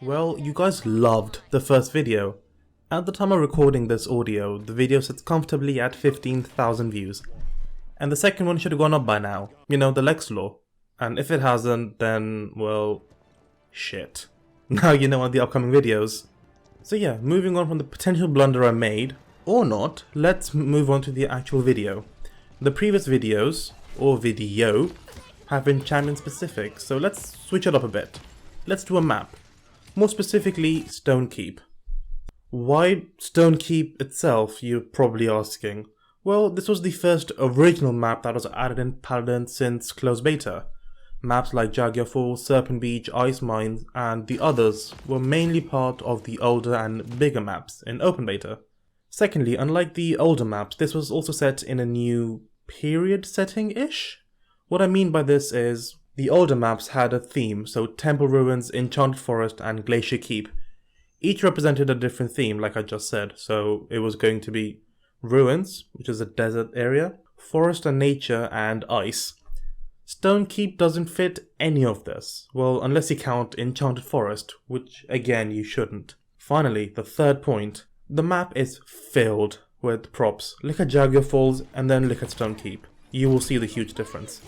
Well, you guys loved the first video. At the time of recording this audio, the video sits comfortably at 15,000 views. And the second one should have gone up by now. You know, the Lex Law. And if it hasn't, then, well, shit. Now you know on the upcoming videos. So yeah, moving on from the potential blunder I made, or not, let's move on to the actual video. The previous videos, or video, have been champion specific, so let's switch it up a bit. Let's do a map. More specifically, Stone Keep. Why Stone Keep itself, you're probably asking? Well, this was the first original map that was added in Paladins since closed beta. Maps like Jaguar Falls, Serpent Beach, Ice Mines, and the others were mainly part of the older and bigger maps in open beta. Secondly, unlike the older maps, this was also set in a new period setting-ish? What I mean by this is, the older maps had a theme, so Temple Ruins, Enchanted Forest, and Glacier Keep. Each represented a different theme, like I just said, so it was going to be Ruins, which is a desert area, Forest and Nature, and Ice. Stone Keep doesn't fit any of this, well, unless you count Enchanted Forest, which again you shouldn't. Finally, the third point, the map is filled with props. Look at Jaguar Falls and then look at Stone Keep. You will see the huge difference.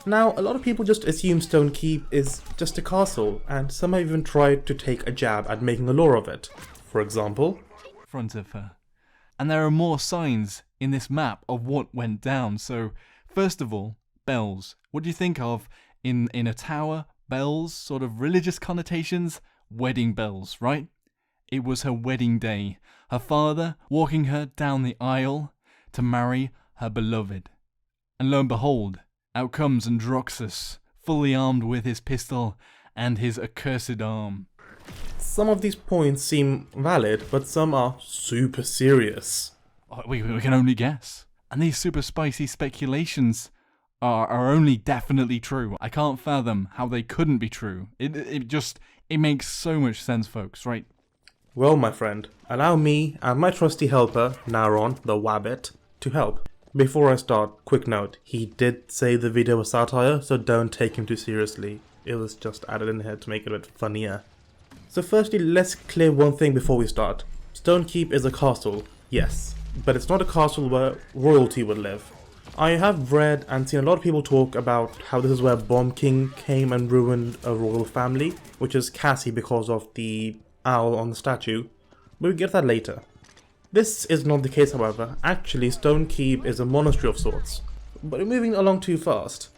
Now, a lot of people just assume Stone Keep is just a castle, and some have even tried to take a jab at making a lore of it. For example, front of her. And there are more signs in this map of what went down. So, first of all, bells. What do you think of in a tower? Bells, sort of religious connotations, wedding bells, right? It was her wedding day. Her father walking her down the aisle to marry her beloved. And lo and behold, out comes Androxus, fully armed with his pistol and his accursed arm. Some of these points seem valid, but some are super serious. We can only guess. And these super spicy speculations are only definitely true. I can't fathom how they couldn't be true. It makes so much sense, folks, right? Well, my friend, allow me and my trusty helper, Nauron, the Wabbit, to help. Before I start, quick note, he did say the video was satire, so don't take him too seriously. It was just added in here to make it a bit funnier. So firstly, let's clear one thing before we start. Stone Keep is a castle, yes, but it's not a castle where royalty would live. I have read and seen a lot of people talk about how this is where Bomb King came and ruined a royal family, which is Cassie because of the owl on the statue, but we'll get to that later. This is not the case, however. Actually, Stone Keep is a monastery of sorts, but we're moving along too fast.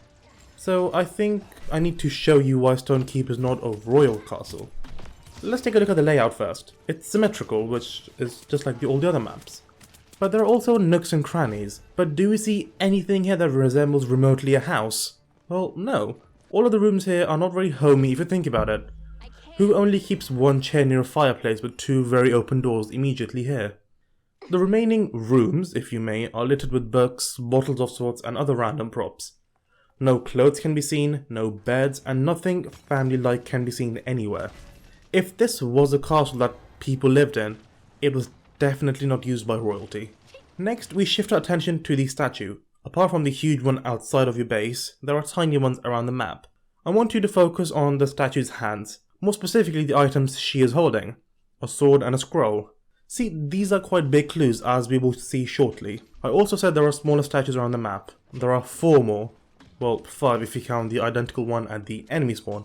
So I think I need to show you why Stone Keep is not a royal castle. Let's take a look at the layout first. It's symmetrical, which is just like all the other maps. But there are also nooks and crannies. But do we see anything here that resembles remotely a house? Well, no. All of the rooms here are not very homey if you think about it. Who only keeps one chair near a fireplace with two very open doors immediately here? The remaining rooms, if you may, are littered with books, bottles of sorts, and other random props. No clothes can be seen, no beds, and nothing family-like can be seen anywhere. If this was a castle that people lived in, it was definitely not used by royalty. Next, we shift our attention to the statue. Apart from the huge one outside of your base, there are tiny ones around the map. I want you to focus on the statue's hands, more specifically the items she is holding. A sword and a scroll. See, these are quite big clues, as we will see shortly. I also said there are smaller statues around the map. There are 4 more. Well, 5 if you count the identical one at the enemy spawn.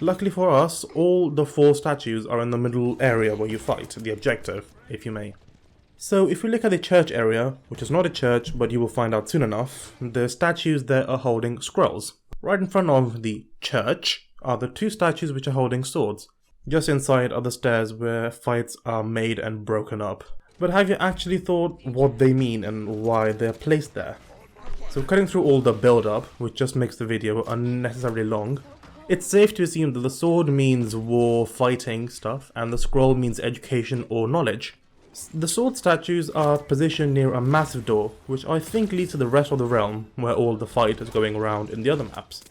Luckily for us, all the 4 statues are in the middle area where you fight, the objective, if you may. So if we look at the church area, which is not a church, but you will find out soon enough, the statues there are holding scrolls. Right in front of the church are the 2 statues which are holding swords. Just inside are the stairs where fights are made and broken up. But have you actually thought what they mean and why they're placed there? So cutting through all the build-up, which just makes the video unnecessarily long, it's safe to assume that the sword means war, fighting stuff, and the scroll means education or knowledge. The sword statues are positioned near a massive door, which I think leads to the rest of the realm, where all the fight is going around in the other maps.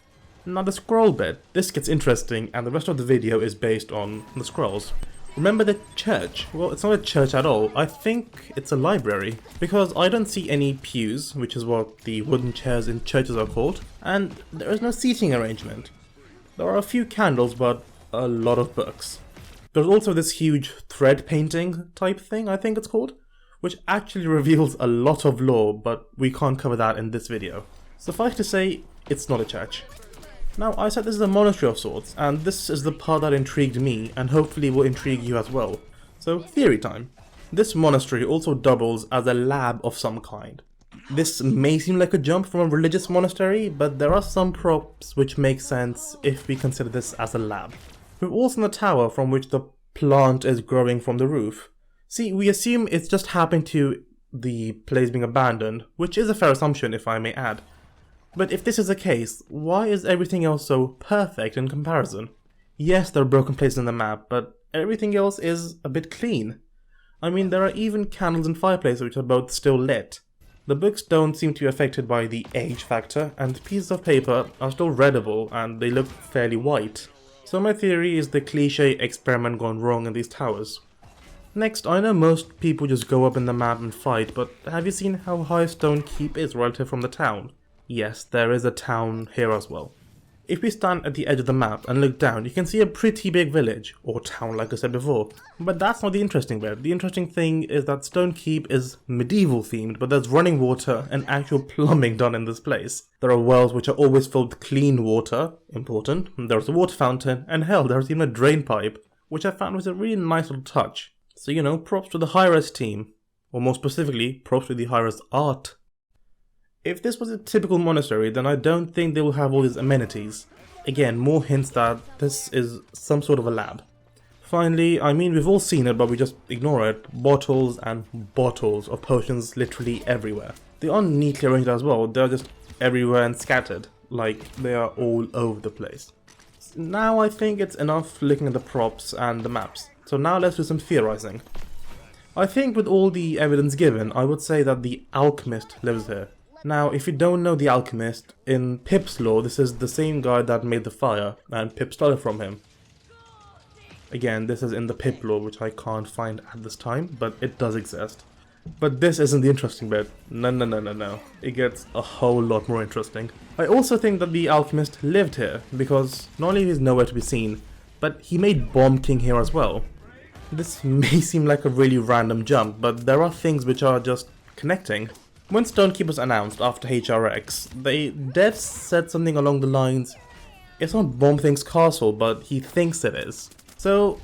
Now the scroll bit, this gets interesting, and the rest of the video is based on the scrolls. Remember the church? Well, it's not a church at all. I think it's a library, because I don't see any pews, which is what the wooden chairs in churches are called, and there is no seating arrangement. There are a few candles, but a lot of books. There's also this huge thread painting type thing, I think it's called, which actually reveals a lot of lore, but we can't cover that in this video. Suffice to say, it's not a church. Now, I said this is a monastery of sorts, and this is the part that intrigued me, and hopefully will intrigue you as well. So, theory time. This monastery also doubles as a lab of some kind. This may seem like a jump from a religious monastery, but there are some props which make sense if we consider this as a lab. We've also seen the tower from which the plant is growing from the roof. See, we assume it's just happened to the place being abandoned, which is a fair assumption if I may add. But if this is the case, why is everything else so perfect in comparison? Yes, there are broken places in the map, but everything else is a bit clean. I mean, there are even candles and fireplaces which are both still lit. The books don't seem to be affected by the age factor, and pieces of paper are still readable and they look fairly white. So my theory is the cliche experiment gone wrong in these towers. Next, I know most people just go up in the map and fight, but have you seen how high Stone Keep is relative from the town? Yes, there is a town here as well. If we stand at the edge of the map and look down, you can see a pretty big village, or town like I said before. But that's not the interesting bit. The interesting thing is that Stone Keep is medieval themed, but there's running water and actual plumbing done in this place. There are wells which are always filled with clean water, important. There's a water fountain, and hell, there's even a drain pipe, which I found was a really nice little touch. So you know, props to the high-res team, or more specifically, props to the high-res art. If this was a typical monastery, then I don't think they will have all these amenities. Again, more hints that this is some sort of a lab. Finally, I mean we've all seen it but we just ignore it, bottles and bottles of potions literally everywhere. They aren't neatly arranged as well, they're just everywhere and scattered, like they are all over the place. Now I think it's enough looking at the props and the maps, so now let's do some theorizing. I think with all the evidence given, I would say that the Alchemist lives here. Now, if you don't know the Alchemist, in Pip's lore, this is the same guy that made the fire, and Pip stole it from him. Again, this is in the Pip lore, which I can't find at this time, but it does exist. But this isn't the interesting bit. No. It gets a whole lot more interesting. I also think that the Alchemist lived here, because not only is he nowhere to be seen, but he made Bomb King here as well. This may seem like a really random jump, but there are things which are just connecting. When Stonekeep was announced after HRX, the devs said something along the lines, it's not Bomb Thing's castle, but he thinks it is. So,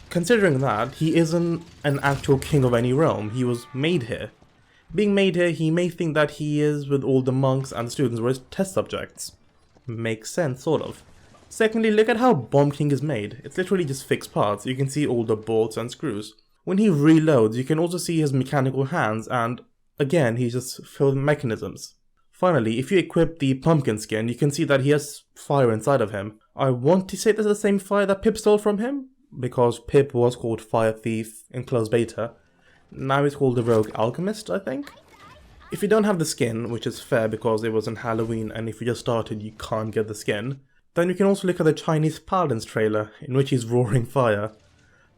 considering that, he isn't an actual king of any realm, he was made here. Being made here, he may think that he is with all the monks and students were his test subjects. Makes sense, sort of. Secondly, look at how Bomb King is made. It's literally just fixed parts, you can see all the bolts and screws. When he reloads, you can also see his mechanical hands and again, he's just filled with mechanisms. Finally, if you equip the pumpkin skin, you can see that he has fire inside of him. I want to say this is the same fire that Pip stole from him, because Pip was called Fire Thief in closed beta. Now he's called the Rogue Alchemist, I think. If you don't have the skin, which is fair because it was in Halloween and if you just started you can't get the skin, then you can also look at the Chinese Paladins trailer, in which he's roaring fire.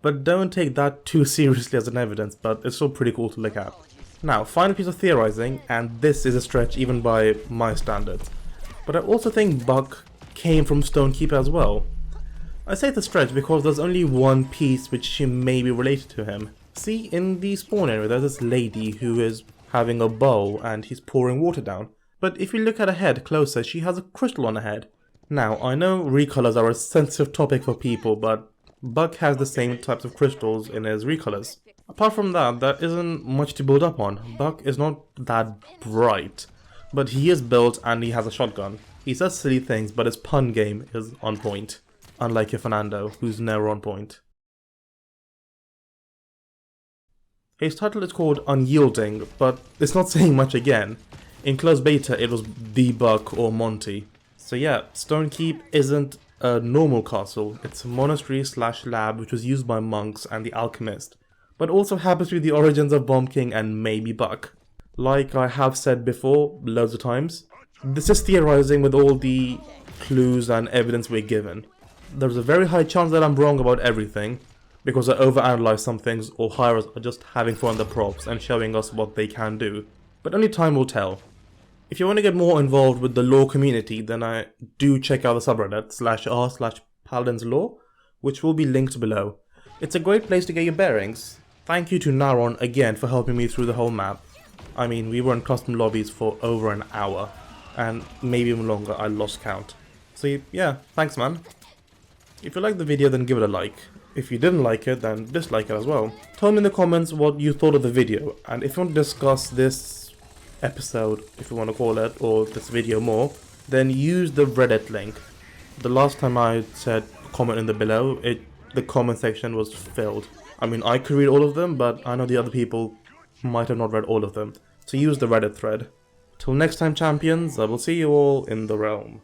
But don't take that too seriously as an evidence, but it's still pretty cool to look at. Now, final piece of theorizing, and this is a stretch even by my standards, but I also think Buck came from Stonekeep as well. I say it's a stretch because there's only one piece which may be related to him. See, in the spawn area there's this lady who is having a bowl and he's pouring water down, but if you look at her head closer, she has a crystal on her head. Now, I know recolors are a sensitive topic for people, but Buck has the same types of crystals in his recolors. Apart from that, there isn't much to build up on. Buck is not that bright, but he is built and he has a shotgun. He says silly things, but his pun game is on point, unlike your Fernando, who's never on point. His title is called Unyielding, but it's not saying much again. In closed beta, it was the Buck or Monty. So yeah, Stonekeep isn't a normal castle, it's a monastery / lab which was used by monks and the Alchemist, but also happens to be the origins of Bomb King and maybe Buck. Like I have said before, loads of times, this is theorizing with all the clues and evidence we're given. There's a very high chance that I'm wrong about everything, because I overanalyze some things or hires are just having fun with the props and showing us what they can do. But only time will tell. If you want to get more involved with the lore community, then I do check out the subreddit /r/PaladinsLore, which will be linked below. It's a great place to get your bearings. Thank you to Nauron again for helping me through the whole map. I mean, we were in custom lobbies for over an hour, and maybe even longer, I lost count. So yeah, thanks man. If you liked the video, then give it a like. If you didn't like it, then dislike it as well. Tell me in the comments what you thought of the video, and if you want to discuss this episode, if you want to call it, or this video more, then use the Reddit link. The last time I said comment in the below, the comment section was filled. I mean, I could read all of them, but I know the other people might have not read all of them. So use the Reddit thread. Till next time, champions, I will see you all in the realm.